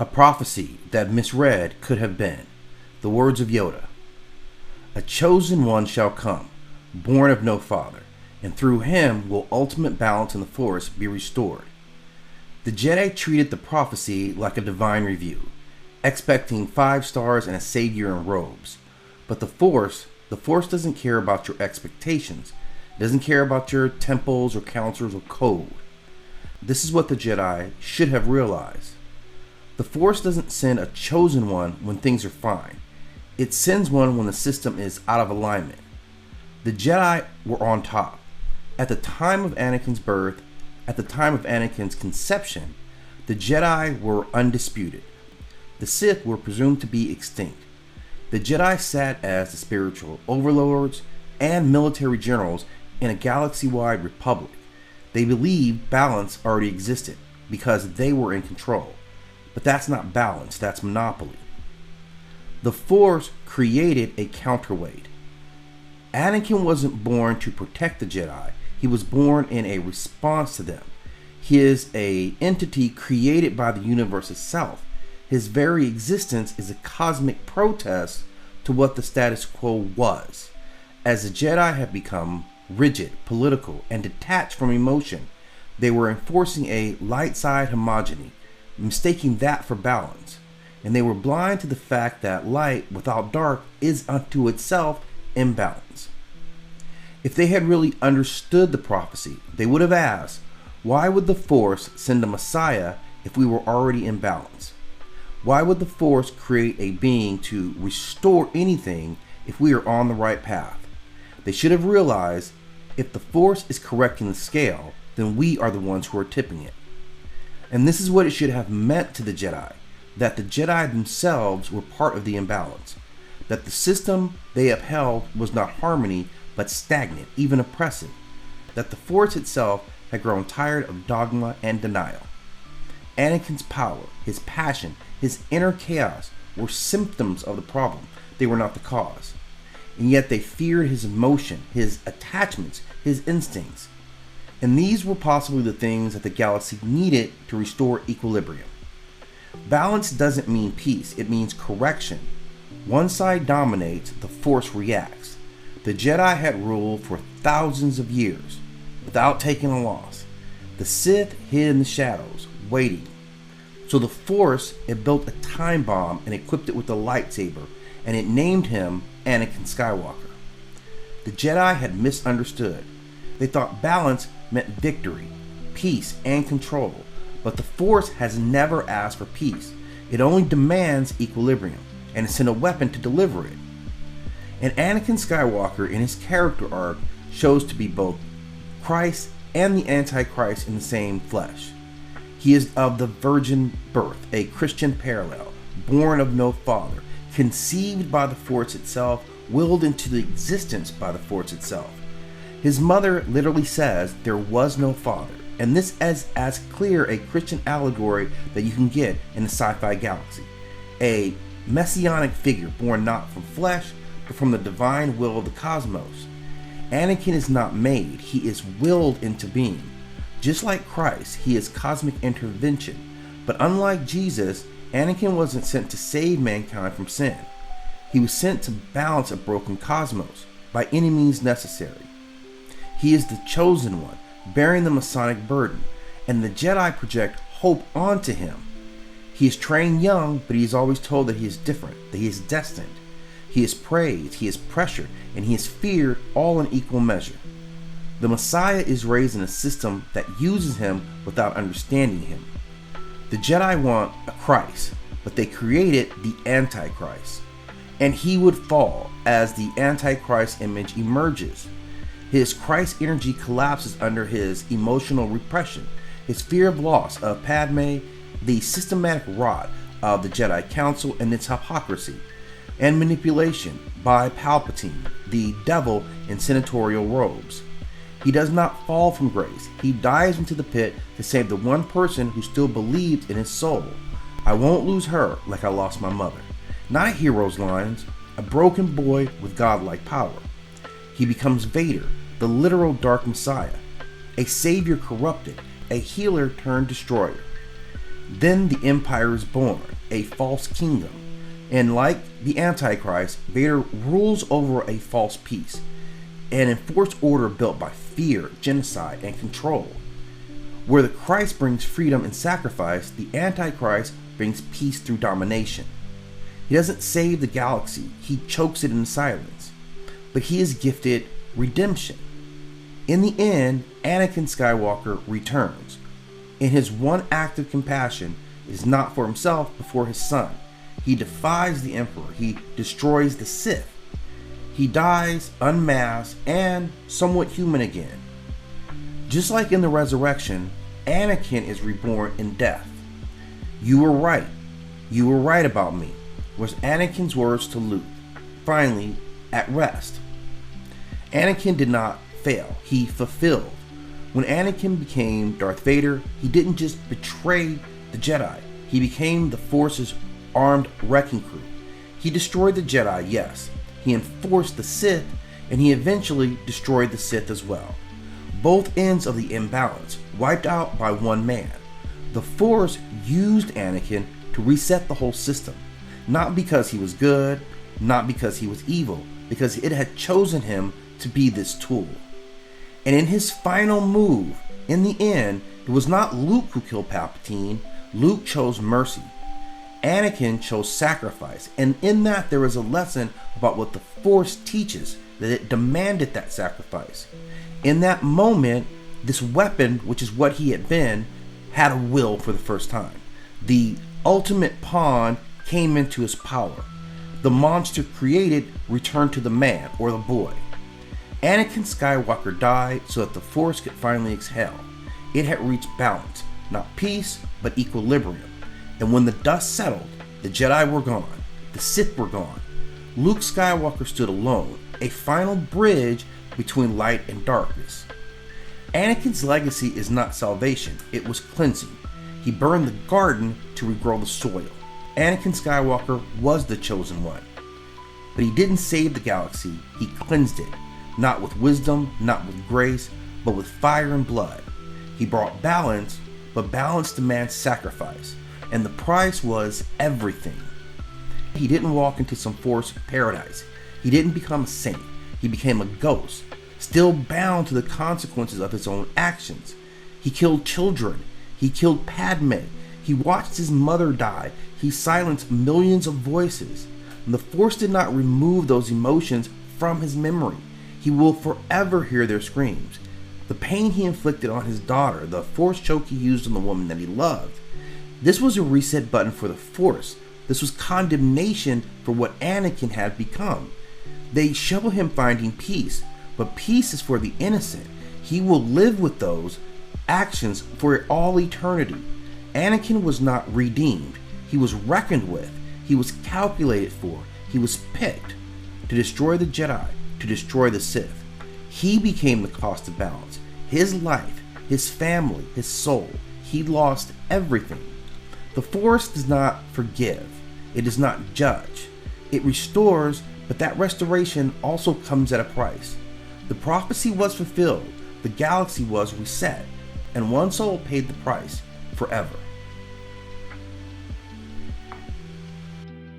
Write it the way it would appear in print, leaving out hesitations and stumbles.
A prophecy that misread could have been the words of Yoda. A chosen one shall come, born of no father, and through him will ultimate balance in the Force be restored. The Jedi treated the prophecy like a divine review, expecting 5 stars and a savior in robes. But the Force doesn't care about your expectations. It doesn't care about your temples or councils or code. This is what the Jedi should have realized. The Force doesn't send a chosen one when things are fine. It sends one when the system is out of alignment. The Jedi were on top. At the time of Anakin's birth, at the time of Anakin's conception, the Jedi were undisputed. The Sith were presumed to be extinct. The Jedi sat as the spiritual overlords and military generals in a galaxy-wide republic. They believed balance already existed because they were in control. But that's not balance, that's monopoly. The Force created a counterweight. Anakin wasn't born to protect the Jedi. He was born in a response to them. He is an entity created by the universe itself. His very existence is a cosmic protest to what the status quo was. As the Jedi have become rigid, political, and detached from emotion, they were enforcing a light side homogeny, mistaking that for balance. And they were blind to the fact that light without dark is unto itself imbalance. If they had really understood the prophecy, they would have asked, why would the Force send a Messiah if we were already in balance? Why would the Force create a being to restore anything if we are on the right path? They should have realized if the Force is correcting the scale, then we are the ones who are tipping it. And this is what it should have meant to the Jedi, that the Jedi themselves were part of the imbalance, that the system they upheld was not harmony, but stagnant, even oppressive, that the Force itself had grown tired of dogma and denial. Anakin's power, his passion, his inner chaos were symptoms of the problem. They were not the cause. And yet they feared his emotion, his attachments, his instincts. And these were possibly the things that the galaxy needed to restore equilibrium. Balance doesn't mean peace, it means correction. One side dominates, the Force reacts. The Jedi had ruled for thousands of years without taking a loss. The Sith hid in the shadows, waiting. So the Force, it built a time bomb and equipped it with a lightsaber, and it named him Anakin Skywalker. The Jedi had misunderstood. They thought balance meant victory, peace, and control. But the Force has never asked for peace. It only demands equilibrium, and it sent a weapon to deliver it. And Anakin Skywalker in his character arc shows to be both Christ and the Antichrist in the same flesh. He is of the virgin birth, a Christian parallel, born of no father, conceived by the Force itself, willed into existence by the Force itself. His mother literally says there was no father, and this is as clear a Christian allegory that you can get in the sci-fi galaxy. A messianic figure born not from flesh, but from the divine will of the cosmos. Anakin is not made, he is willed into being. Just like Christ, he is cosmic intervention. But unlike Jesus, Anakin wasn't sent to save mankind from sin. He was sent to balance a broken cosmos by any means necessary. He is the chosen one, bearing the Masonic burden, and the Jedi project hope onto him. He is trained young, but he is always told that he is different, that he is destined. He is praised, he is pressured, and he is feared all in equal measure. The Messiah is raised in a system that uses him without understanding him. The Jedi want a Christ, but they created the Antichrist. And he would fall as the Antichrist image emerges. His Christ energy collapses under his emotional repression, his fear of loss of Padme, the systematic rot of the Jedi Council and its hypocrisy, and manipulation by Palpatine, the devil in senatorial robes. He does not fall from grace. He dives into the pit to save the one person who still believed in his soul. I won't lose her like I lost my mother. Not a hero's lines, a broken boy with godlike power. He becomes Vader, the literal Dark Messiah, a savior corrupted, a healer turned destroyer. Then the Empire is born, a false kingdom. And like the Antichrist, Vader rules over a false peace, an enforced order built by fear, genocide, and control. Where the Christ brings freedom and sacrifice, the Antichrist brings peace through domination. He doesn't save the galaxy, he chokes it in silence. But he is gifted redemption. In the end, Anakin Skywalker returns. In his one act of compassion, it is not for himself, but for his son. He defies the Emperor. He destroys the Sith. He dies unmasked and somewhat human again. Just like in the resurrection, Anakin is reborn in death. "You were right. You were right about me," was Anakin's words to Luke, finally at rest. Anakin did not fail. He fulfilled. When Anakin became Darth Vader, he didn't just betray the Jedi. He became the Force's armed wrecking crew. He destroyed the Jedi, yes. He enforced the Sith, and he eventually destroyed the Sith as well. Both ends of the imbalance, wiped out by one man. The Force used Anakin to reset the whole system, not because he was good, not because he was evil, because it had chosen him to be this tool. And in his final move, in the end, it was not Luke who killed Palpatine. Luke chose mercy. Anakin chose sacrifice, and in that there is a lesson about what the Force teaches, that it demanded that sacrifice. In that moment, this weapon, which is what he had been, had a will for the first time. The ultimate pawn came into his power. The monster created returned to the man, or the boy. Anakin Skywalker died so that the Force could finally exhale. It had reached balance, not peace, but equilibrium. And when the dust settled, the Jedi were gone, the Sith were gone. Luke Skywalker stood alone, a final bridge between light and darkness. Anakin's legacy is not salvation, it was cleansing. He burned the garden to regrow the soil. Anakin Skywalker was the chosen one. But he didn't save the galaxy, he cleansed it. Not with wisdom, not with grace, but with fire and blood. He brought balance, but balance demands sacrifice. And the price was everything. He didn't walk into some Force paradise. He didn't become a saint. He became a ghost, still bound to the consequences of his own actions. He killed children. He killed Padme. He watched his mother die. He silenced millions of voices. And the Force did not remove those emotions from his memory. He will forever hear their screams. The pain he inflicted on his daughter, the Force choke he used on the woman that he loved. This was a reset button for the Force. This was condemnation for what Anakin had become. They show him finding peace, but peace is for the innocent. He will live with those actions for all eternity. Anakin was not redeemed. He was reckoned with. He was calculated for. He was picked to destroy the Jedi, to destroy the Sith. He became the cost of balance. His life, his family, his soul. He lost everything. The Force does not forgive. It does not judge. It restores, but that restoration also comes at a price. The prophecy was fulfilled. The galaxy was reset. And one soul paid the price forever.